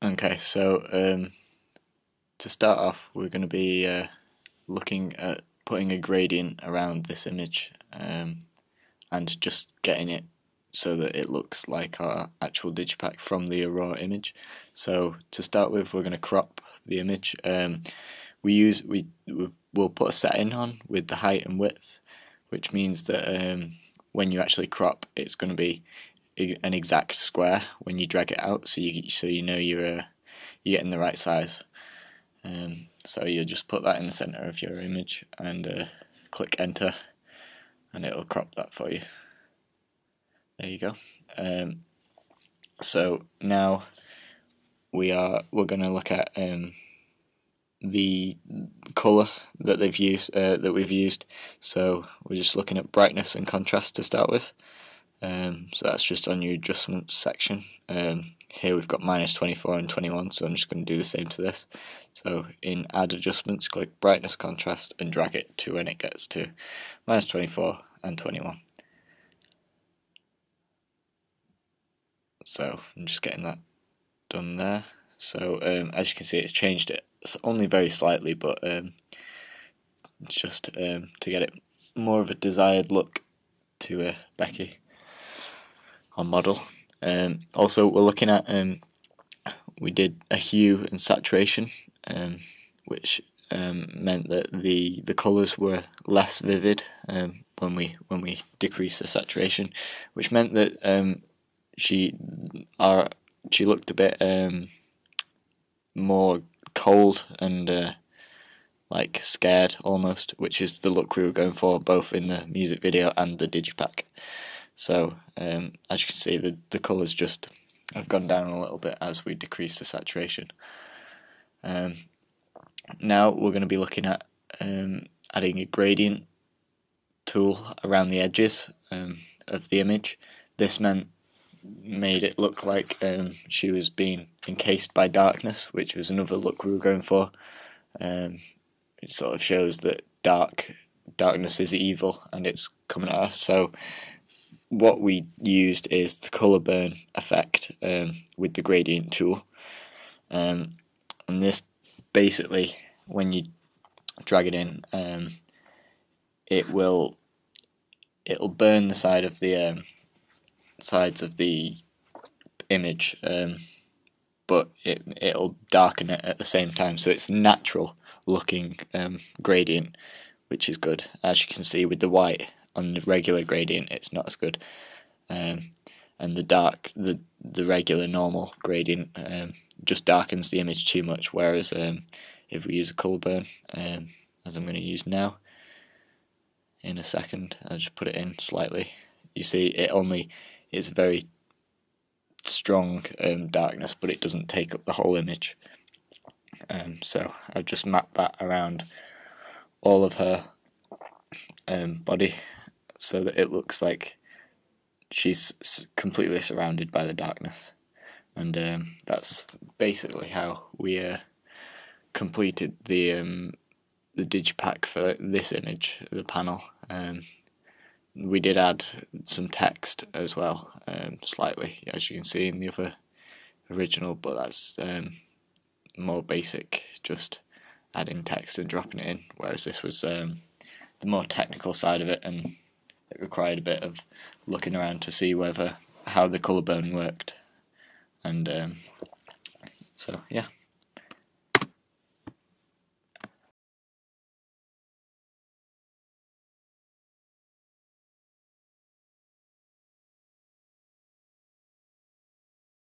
Okay, so to start off, we're going to be looking at putting a gradient around this image and just getting it so that it looks like our actual Digipak from the raw image. So to start with, we're going to crop the image. We'll put a setting on with the height and width, which means that when you actually crop, it's going to be an exact square when you drag it out, so you know you're getting the right size. So you just put that in the center of your image and click enter, and it'll crop that for you. There you go. So now we're going to look at the color that we've used. So we're just looking at brightness and contrast to start with. So that's just on your adjustments section. Here we've got -24 and 21, so I'm just going to do the same to this. So in add adjustments, click brightness, contrast, and drag it to when it gets to -24 and 21. So I'm just getting that done there. So as you can see, it's changed it. It's only very slightly, but it's just to get it more of a desired look to Becky on model. Also, we're looking at we did a hue and saturation, which meant that the colours were less vivid when we decreased the saturation, which meant that she looked a bit more cold and like scared almost, which is the look we were going for both in the music video and the Digipak. So as you can see, the colours just have gone down a little bit as we decrease the saturation. Now we're going to be looking at adding a gradient tool around the edges of the image. This made it look like she was being encased by darkness, which was another look we were going for. It sort of shows that darkness is evil and it's coming at us. So what we used is the colour burn effect with the gradient tool, and this basically, when you drag it in, it'll burn the sides of the image, but it'll darken it at the same time, so it's natural looking gradient, which is good. As you can see with the white on the regular gradient, it's not as good, and the regular normal gradient just darkens the image too much. Whereas if we use a colour burn, as I'm going to use now in a second, I'll just put it in slightly. You see, it's very strong darkness, but it doesn't take up the whole image. So I've just mapped that around all of her body, so that it looks like she's completely surrounded by the darkness, and that's basically how we completed the Digipak for this image, the panel. We did add some text as well, slightly, as you can see in the other original, but that's more basic, just adding text and dropping it in, whereas this was the more technical side of it, and it required a bit of looking around to see how the colour burn worked. And so yeah.